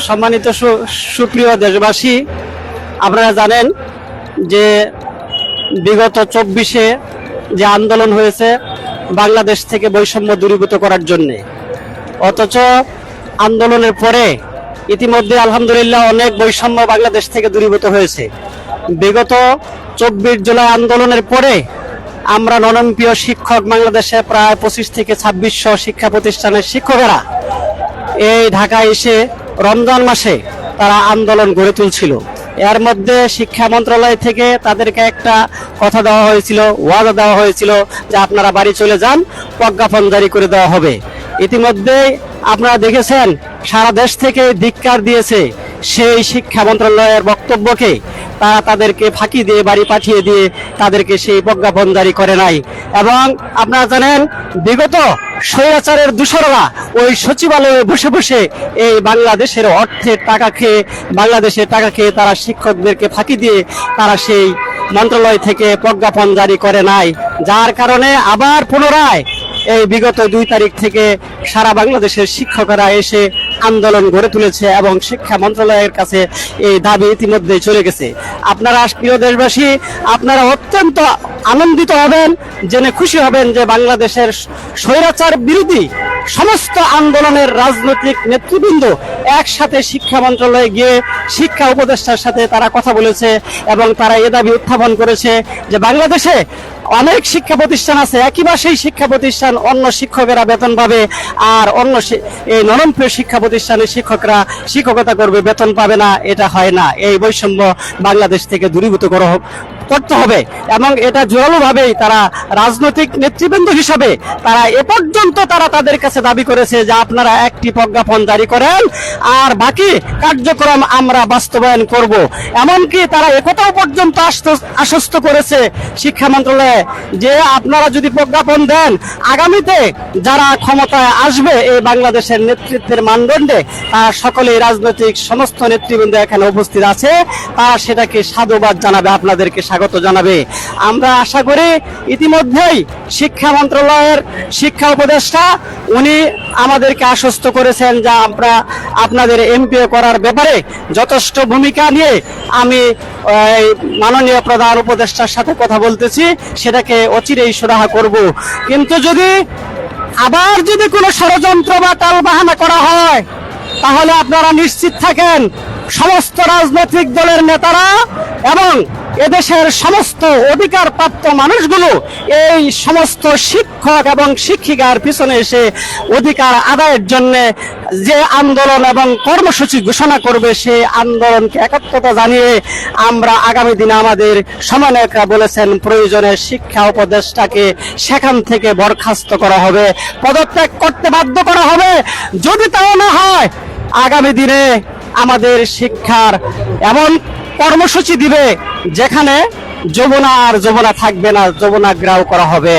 সম্মানিত সুপ্রিয় দেশবাসী, আপনারা জানেন যে বিগত 24-এ যে আন্দোলন হয়েছে বাংলাদেশ থেকে বৈষম্য দূরীভূত করার জন্য, অথচ আন্দোলনের পরে ইতিমধ্যে আলহামদুলিল্লাহ অনেক বৈষম্য বাংলাদেশ থেকে দূরীভূত হয়েছে। বিগত 24 জুলাই আন্দোলনের পরে আমরা ননম্পিয় শিক্ষক বাংলাদেশে প্রায় 25 থেকে 2600 শিক্ষা প্রতিষ্ঠানের শিক্ষকেরা এই ঢাকায় এসে রমজান মাসে তারা আন্দোলন গড়ে তুলছিল। এর মধ্যে শিক্ষা মন্ত্রণালয় থেকে তাদেরকে একটা কথা দেওয়া হয়েছিল, ওয়াদা দেওয়া হয়েছিল যে আপনারা বাড়ি চলে যান, প্রজ্ঞাপন জারি করে দেওয়া হবে। ইতিমধ্যে আপনারা দেখেছেন সারা দেশ থেকে ধিক্কার দিয়েছে সেই শিক্ষা মন্ত্রণালয়ের বক্তব্যকে। তারা তাদেরকে ফাঁকি দিয়ে বাড়ি পাঠিয়ে দিয়ে তাদেরকে সেই প্রজ্ঞাপন জারি করে নাই। এবং আপনারা জানেন বিগত স্বৈরাচারের দূষররা ওই সচিবালয়ে বসে বসে এই বাংলাদেশের অর্থের টাকা খেয়ে, বাংলাদেশের টাকা খেয়ে তারা শিক্ষকদেরকে ফাঁকি দিয়ে তারা সেই মন্ত্রণালয় থেকে প্রজ্ঞাপন জারি করে নাই, যার কারণে আবার পুনরায় এই বিগত 2 তারিখ থেকে সারা বাংলাদেশের শিক্ষকেরা এসে আন্দোলন গড়ে তুলেছে এবং শিক্ষা মন্ত্রণালয়ের কাছে এই দাবি ইতিমধ্যে চলে গেছে। আপনারা প্রিয় দেশবাসী, আপনারা অত্যন্ত আনন্দিত হবেন, জেনে খুশি হবেন যে বাংলাদেশের স্বৈরাচার বিরোধী সমস্ত আন্দোলনের রাজনৈতিক নেতৃবৃন্দ একসাথে শিক্ষা মন্ত্রণালয়ে গিয়ে শিক্ষা উপদেষ্টার সাথে তারা কথা বলেছে এবং তারা এ দাবি উত্থাপন করেছে যে বাংলাদেশে অনেক শিক্ষা প্রতিষ্ঠান আছে, একইবার সেই শিক্ষা প্রতিষ্ঠান অন্য শিক্ষকেরা বেতন পাবে আর অন্য এই ননম্পিয় শিক্ষা প্রতিষ্ঠানের শিক্ষকরা শিক্ষকতা করবে, বেতন পাবে না। এটা হয় না। এই বৈষম্য বাংলাদেশ থেকে দূরীভূত করতে হবে এবং এটা জোরালোভাবেই তারা রাজনৈতিক নেতৃবৃন্দ হিসাবে তারা এ পর্যন্ত তারা তাদের কাছে দাবি করেছে যে আপনারা একটি প্রজ্ঞাপন জারি করেন আর বাকি কার্যক্রম আমরা বাস্তবায়ন করব। এমনকি তারা একথাও পর্যন্ত আশ্বস্ত করেছে শিক্ষা মন্ত্রণালয়ে যে আপনারা যদি প্রজ্ঞাপন দেন, আগামীতে যারা ক্ষমতায় আসবে এই বাংলাদেশের নেতৃত্বের মানদণ্ডে তারা সকলেই রাজনৈতিক সমস্ত নেতৃবৃন্দ এখানে উপস্থিত আছে, তারা সেটাকে সাধুবাদ জানাবে, আপনাদেরকে স্বাগত জানাবে। আমরা আশা করি ইতিমধ্যেই শিক্ষা মন্ত্রণালয়ের শিক্ষা উপদেষ্টা উনি আমাদেরকে আশ্বস্ত করেছেন যে আমরা আপনাদের এমপিও করার ব্যাপারে যথেষ্ট ভূমিকা নিয়ে আমি মাননীয় প্রধান উপদেষ্টার সাথে কথা বলতেছি, সেটাকে অচিরেই সুরাহা করব। কিন্তু আবার যদি কোনো ষড়যন্ত্র বা টালবাহানা করা হয় তাহলে আপনারা নিশ্চিত থাকেন সমস্ত রাজনৈতিক দলের নেতারা এবং এদেশের সমস্ত অধিকারপ্রাপ্ত মানুষগুলো এই সমস্ত শিক্ষক এবং শিক্ষিকার পিছনে এসে অধিকার আদায়ের জন্য যে আন্দোলন এবং কর্মসূচি ঘোষণা করবে সেই আন্দোলনকে একাত্মতা জানিয়ে আমরা আগামী দিনে আমাদের সমন্বয়করা বলেছেন প্রয়োজনে শিক্ষা উপদেষ্টাকে সেখান থেকে বরখাস্ত করা হবে, পদত্যাগ করতে বাধ্য করা হবে। যদি তাও না হয় আগামী দিনে আমাদের শিক্ষার এমন কর্মসূচি দিবে যেখানে যমুনা আর যমুনা থাকবে না, যমুনাগ্রাহ করা হবে।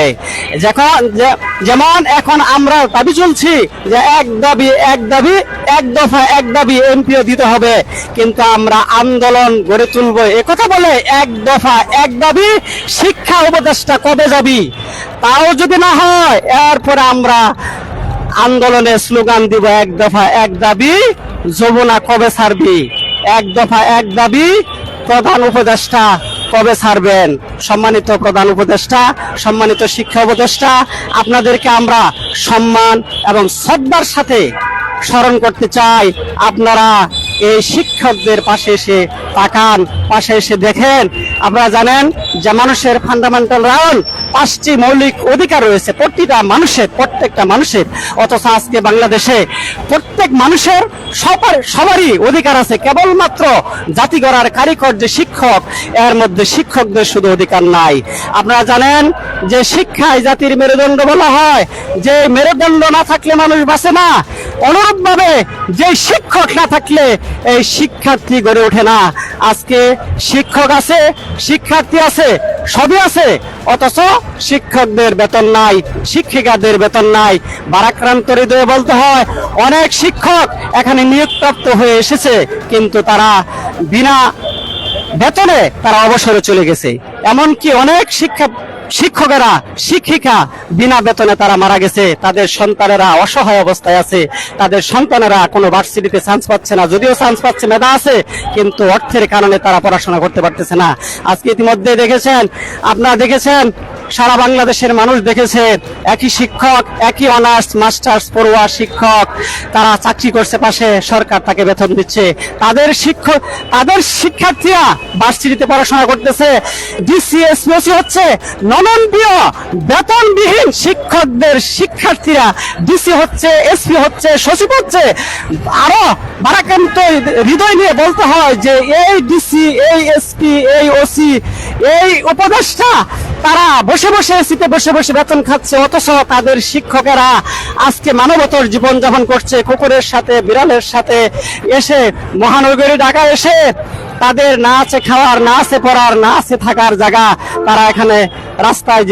যেমন এখন আমরা দাবি চলছি যে এক দাবি এক দফা এক দাবি এমপিও দিতে হবে, কিন্তু আমরা আন্দোলন গড়ে তুলবো একথা বলে এক দফা এক দাবি শিক্ষা উপদেষ্টা কবে যাবি, তাও যদি না হয় এরপরে আমরা আন্দোলনে স্লোগান দিব এক দফা এক দাবি যমুনা কবে ছাড়বি, এক দফা এক দাবি প্রধান উপদেষ্টা কবে ছাড়বেন। সম্মানিত প্রধান উপদেষ্টা, সম্মানিত শিক্ষা উপদেষ্টা, আপনাদেরকে আমরা সম্মান এবং শ্রদ্ধার সাথে স্মরণ করতে চাই। আপনারা এই শিক্ষকদের পাশে এসে তাকান, পাশে এসে দেখেন। আপনারা জানেন যে মানুষের ফান্ডামেন্টাল রাইট 5টি মৌলিক অধিকার রয়েছে প্রত্যেকটা মানুষের, অথচ আজকে বাংলাদেশে প্রত্যেক মানুষের সবারই অধিকার আছে, কেবলমাত্র জাতি গড়ার কারিগর যে শিক্ষক, এর মধ্যে শিক্ষকদের শুধু অধিকার নাই। আপনারা জানেন যে শিক্ষায় জাতির মেরুদণ্ড বলা হয়, যে মেরুদণ্ড না থাকলে মানুষ বাঁচে না। অনুরূপভাবে যে শিক্ষক না থাকলে এই শিক্ষার্থী গড়ে ওঠে না। আজকে শিক্ষক আছে, শিক্ষার্থী আছে, সবই আছে, অথচ শিক্ষকদের বেতন নাই, শিক্ষিকাদের বেতন নাই। ভারাক্রান্ত হৃদয়ে বলতে হয় অনেক শিক্ষক এখানে নিয়োগপ্রাপ্ত হয়ে এসেছে, কিন্তু তারা বিনা বেতনে তারা অবসরে চলে গেছে। এমনকি অনেক শিক্ষকেরা শিক্ষিকা বিনা বেতনে তারা মারা গেছে, তাদের সন্তানেরা অসহায় অবস্থায় আছে, তাদের সন্তানেরা কোনো ভার্সিটিতে চান্স পাচ্ছে না, যদিও চান্স পাচ্ছে, মেধা আছে, কিন্তু অর্থের কারণে তারা পড়াশোনা করতে পারতেছে না। আজকে ইতিমধ্যে দেখেছেন, আপনারা দেখেছেন, সারা বাংলাদেশের মানুষ দেখেছে, একই শিক্ষক, একই অনার্স মাস্টার্স পড়ুয়া শিক্ষক, তারা চাকরি করছে পাশে, সরকার তাকে বেতন দিচ্ছে, তাদের শিক্ষার্থীরা ভার্সিটিতে পড়াশোনা করতেছে, ডিসিএসপি হচ্ছে নমনীয় বেতনবিহীন শিক্ষকদের শিক্ষার্থীরা ডিসি হচ্ছে, এসপি হচ্ছে, সচিব হচ্ছে। আরো বারাকান্ত হৃদয় নিয়ে বলতে হয় যে এই ডিসি, এই এসপি, এই ওসি, এই উপদেষ্টা তারা বসে বসে এসিতে বসে বসে বেতন খাচ্ছে, অথচ তাদের শিক্ষকেরা আজকে মানবতর জীবনযাপন করছে, কুকুরের সাথে বিড়ালের সাথে এসে মহানগরী ঢাকা এসে তাদের না আছে খাওয়ার, না আছে পড়ার, না আছে থাকার জায়গা, তারা এখানে রাস্তায়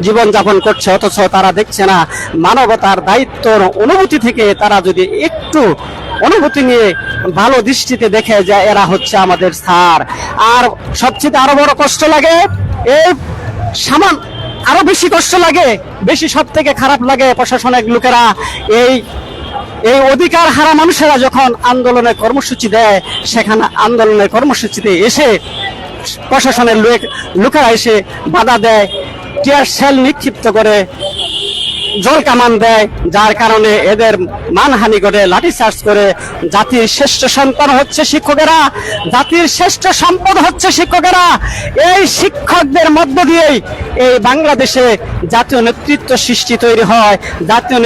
জীবনযাপন করছে, অথচ তারা দেখছে না মানবতার দায়িত্বর অনুভূতি থেকে তারা যদি একটু অনুভূতি নিয়ে ভালো দৃষ্টিতে দেখে যে এরা হচ্ছে আমাদের স্যার। আর সবচেয়ে আরো বড় কষ্ট লাগে, এই আরো বেশি কষ্ট লাগে, বেশি সব থেকে খারাপ লাগে প্রশাসনের লোকেরা এই অধিকার হারা মানুষেরা যখন আন্দোলনের কর্মসূচি দেয়, সেখানে আন্দোলনের কর্মসূচিতে এসে প্রশাসনের লোকেরা এসে বাধা দেয়, টিয়ার শেল নিক্ষিপ্ত করে, জল কামান দেয়, যার কারণে এদের মানহানি করে, লাঠিচার্জ করে। জাতির শ্রেষ্ঠ সন্তান হচ্ছে শিক্ষকেরা, জাতির শ্রেষ্ঠ সম্পদ হচ্ছে শিক্ষকেরা। এই শিক্ষকদের মধ্য দিয়েই এই বাংলাদেশে জাতীয় নেতৃত্ব সৃষ্টি তৈরি হয়, জাতীয়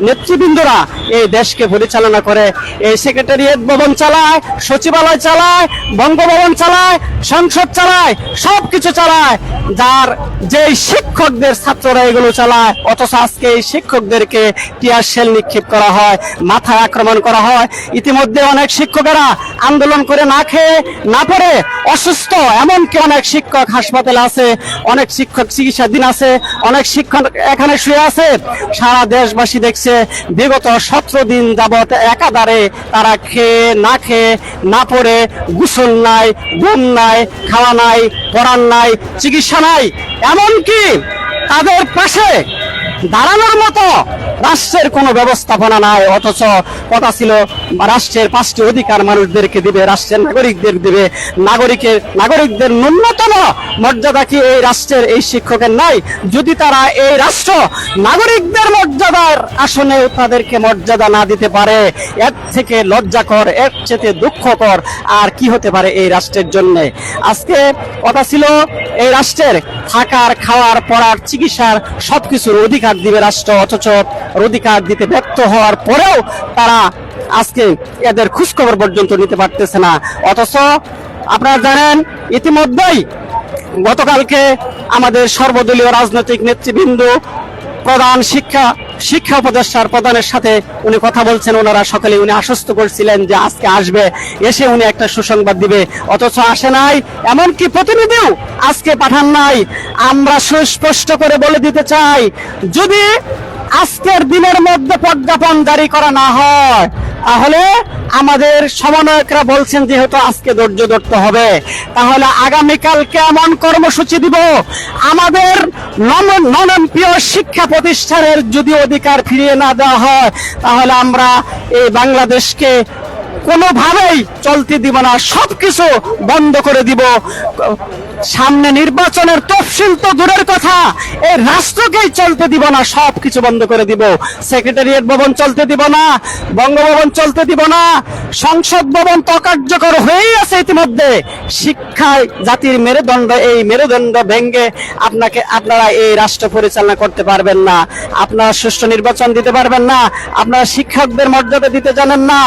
নেতৃবৃন্দরা এই দেশকে পরিচালনা করে, এই সেক্রেটারিয়েট ভবন চালায়, সচিবালয় চালায়, বঙ্গভবন চালায়, সংসদ চালায়, সবকিছু চালায়, যেই শিক্ষকদের ছাত্ররা এগুলো চালায়। অথচ আজকে এই শিক্ষকদেরকে টিয়ার শেল নিক্ষেপ করা হয়, মাথায় আক্রমণ করা হয়। ইতিমধ্যে অনেক শিক্ষকেরা আন্দোলন করে না খেয়ে না পড়ে অসুস্থ, এমনকি অনেক শিক্ষক হাসপাতালে আছে, অনেক শিক্ষক চিকিৎসাধীন আছে, অনেক শিক্ষক এখানে শুয়ে আছে। সারা দেশবাসী দেখছে বিগত 17 দিন যাবত একাধারে তারা খেয়ে না পড়ে, গোসল নাই, ঘুম নাই, খাওয়া নাই, পড়ার নাই, চিকিৎসা নাই, এমনকি তাদের পাশে দাঁড়ানোর মতো রাষ্ট্রের কোনো ব্যবস্থাপনা নাই। অথচ কথা ছিল রাষ্ট্রের 5টি অধিকার মানুষদেরকে দিবে, রাষ্ট্রের নাগরিকদের দিবে, নাগরিকদের ন্যূনতম মর্যাদা কি এই রাষ্ট্রের এই শিক্ষকের নাই? যদি তারা এই রাষ্ট্র নাগরিকদের মর্যাদার আসনেও তাদেরকে মর্যাদা না দিতে পারে, এর থেকে লজ্জাকর, এর চেয়ে দুঃখকর আর কি হতে পারে এই রাষ্ট্রের জন্য? আজকে কথা ছিল এই রাষ্ট্রের থাকার, খাওয়ার, পড়ার, চিকিৎসার সবকিছুর অধিকার দিবে রাষ্ট্র, অথচ অধিকার দিতে ব্যর্থ হওয়ার পরেও তারা আজকে এদের খোঁজখবর পর্যন্ত নিতে পারতেছে না। অথচ আপনারা জানেন, ইতিমধ্যেই গতকালকে আমাদের সর্বদলীয় রাজনৈতিক নেতৃবৃন্দ, প্রধান শিক্ষা উপদেষ্টার প্রধানের সাথে উনি কথা বলছেন, ওনারা সকালে উনি আশ্বস্ত করছিলেন যে আজকে আসবে, এসে উনি একটা সুসংবাদ দিবে, অথচ আসে নাই, এমনকি প্রতিনিধিও আজকে পাঠান নাই। আমরা সুস্পষ্ট করে বলে দিতে চাই, যদি আজকের দিনের মধ্যে প্রজ্ঞাপন জারি করা না হয়, তাহলে আমাদের সমন্বয়করা বলছেন যেহেতু আজকে ধৈর্য ধরতে হবে, তাহলে আগামীকাল কেমন কর্মসূচি দিব? আমাদের ননপ্রিয় শিক্ষা প্রতিষ্ঠানের যদি অধিকার ফিরিয়ে না দেওয়া হয়, তাহলে আমরা এই বাংলাদেশকে কোনোভাবেই চলতে দিব না, সবকিছু বন্ধ করে দিব। সামনে নির্বাচনের তফসিল তো দূরের কথা, এই রাষ্ট্রকেই চলতে দিব না, সবকিছু বন্ধ করে দিব। সেক্রেটারিয়েট ভবন চলতে দিব না, বঙ্গভবন চলতে দিব না, সংসদ ভবন তো কার্যকর হয়েই আছে ইতিমধ্যে। শিক্ষায় জাতির মেরুদণ্ড, এই মেরুদণ্ড ভেঙে আপনারা এই রাষ্ট্র পরিচালনা করতে পারবেন না, আপনারা সুষ্ঠু নির্বাচন দিতে পারবেন না, আপনারা শিক্ষকদের মর্যাদা দিতে জানেন না,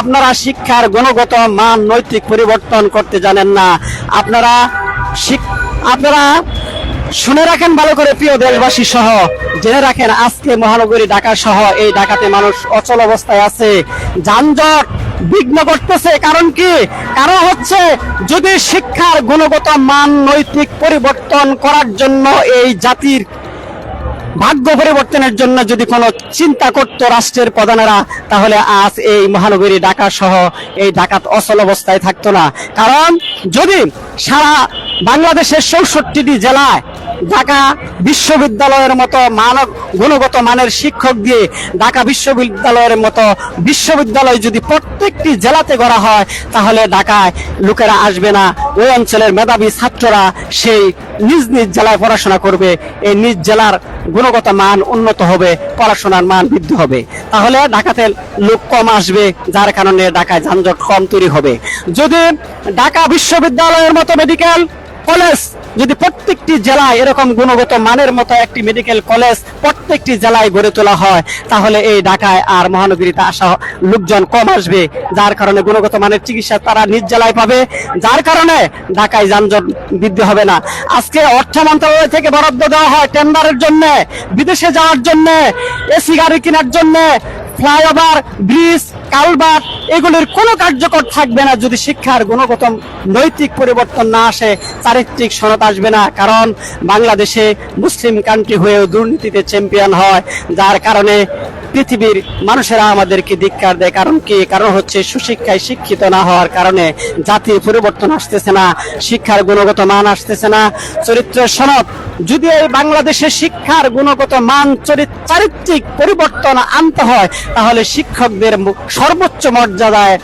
আপনারা শিক্ষার গুণগত মান, নৈতিক পরিবর্তন করতে জানেন না। আপনারা শুনে রাখেন ভালো করে, প্রিয় দেশবাসী সহ জেনে রাখেন, আজকে মহানগরী ঢাকা সহ এই ঢাকাতে মানুষ অচল অবস্থায় আছে, যানজট বিঘ্ন করতেছে। কারণ কি? কারণ হচ্ছে যদি শিক্ষার গুণগত মান, নৈতিক পরিবর্তন করার জন্য, এই জাতির ভাগ্য পরিবর্তনের জন্য যদি কোনো চিন্তা করত রাষ্ট্রের প্রধানেরা, তাহলে আজ এই মহানগরী ঢাকা সহ এই ডাকাত অচল অবস্থায় থাকতো না। কারণ যদি সারা বাংলাদেশের 64টি জেলায় ঢাকা বিশ্ববিদ্যালয়ের মতো মানব গুণগত মানের শিক্ষক দিয়ে ঢাকা বিশ্ববিদ্যালয়ের মতো বিশ্ববিদ্যালয় যদি প্রত্যেকটি জেলাতে গড়া হয়, তাহলে ঢাকায় লোকেরা আসবে না। ওই অঞ্চলের মেধাবী ছাত্ররা সেই নিজ নিজ জেলায় পড়াশোনা করবে। এই নিজ জেলার গুণগত মান উন্নত হবে, পড়াশোনার মান বৃদ্ধি হবে। তাহলে ঢাকাতে লোক কম আসবে, যার কারণে ঢাকায় যানজট কম তৈরি হবে। যদি ঢাকা বিশ্ববিদ্যালয়ের মতো মেডিকেল কলেজ যদি প্রত্যেকটি জেলায় এরকম গুণগত মানের মতো একটি মেডিকেল কলেজ প্রত্যেকটি জেলায় গড়ে তোলা হয়, তাহলে এই ঢাকায় আর মহানগরীতে আসা লোকজন কম আসবে, যার কারণে গুণগত মানের চিকিৎসা তারা নিজ জেলায় পাবে, যার কারণে ঢাকায় যানজট বৃদ্ধি হবে না। আজকে অর্থ মন্ত্রণালয় থেকে বরাদ্দ দেওয়া হয় টেন্ডারের জন্য, বিদেশে যাওয়ার জন্য, এসি গাড়ি কেনার জন্য, ফ্লাইওভার, ব্রিজ, কালভার্ট, এগুলির কোনো কার্যকর থাকবে না যদি শিক্ষার গুণগত নৈতিক পরিবর্তন না আসে, চারিত্রিক সনদ আসবে না। কারণ বাংলাদেশে মুসলিম কান্ট্রি হয়েও দুর্নীতিতে চ্যাম্পিয়ন হয়, যার কারণে পৃথিবীর মানুষেরা আমাদেরকে ধিক্কার দেয়। কারণ কি? কারণ হচ্ছে সুশিক্ষায় শিক্ষিত না হওয়ার কারণে জাতির পরিবর্তন আসতেছে না, শিক্ষার গুণগত মান আসতেছে না। চরিত্রের সনদ যদি এই বাংলাদেশের শিক্ষার গুণগত মান চারিত্রিক পরিবর্তন আনতে হয়, তাহলে শিক্ষকদের সর্বোচ্চ মর্যাদায়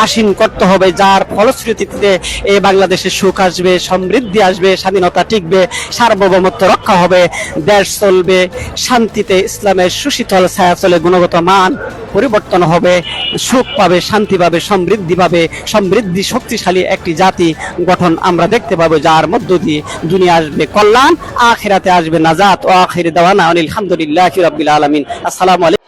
আসীন করতে হবে, যার ফলশ্রুতিতে এই বাংলাদেশে সুখ আসবে, সমৃদ্ধি আসবে, স্বাধীনতা টিকবে, সার্বভৌমত্ব রক্ষা হবে, দেশ চলবে শান্তিতে, ইসলামের সুশীতল ছায়াতলে গুণগত মান পরিবর্তন হবে, সুখ পাবে, শান্তি পাবে, সমৃদ্ধি পাবে, সমৃদ্ধি শক্তিশালী একটি জাতি গঠন আমরা দেখতে পাবো, যার মধ্য দিয়ে দুনিয়া আসবে কল্যাণ, আখিরাতে আসবে নাজাত। ও আখির দাওয়ানা আলহামদুলিল্লাহি রাব্বিল আলামিন। আসসালামু আলাইকুম।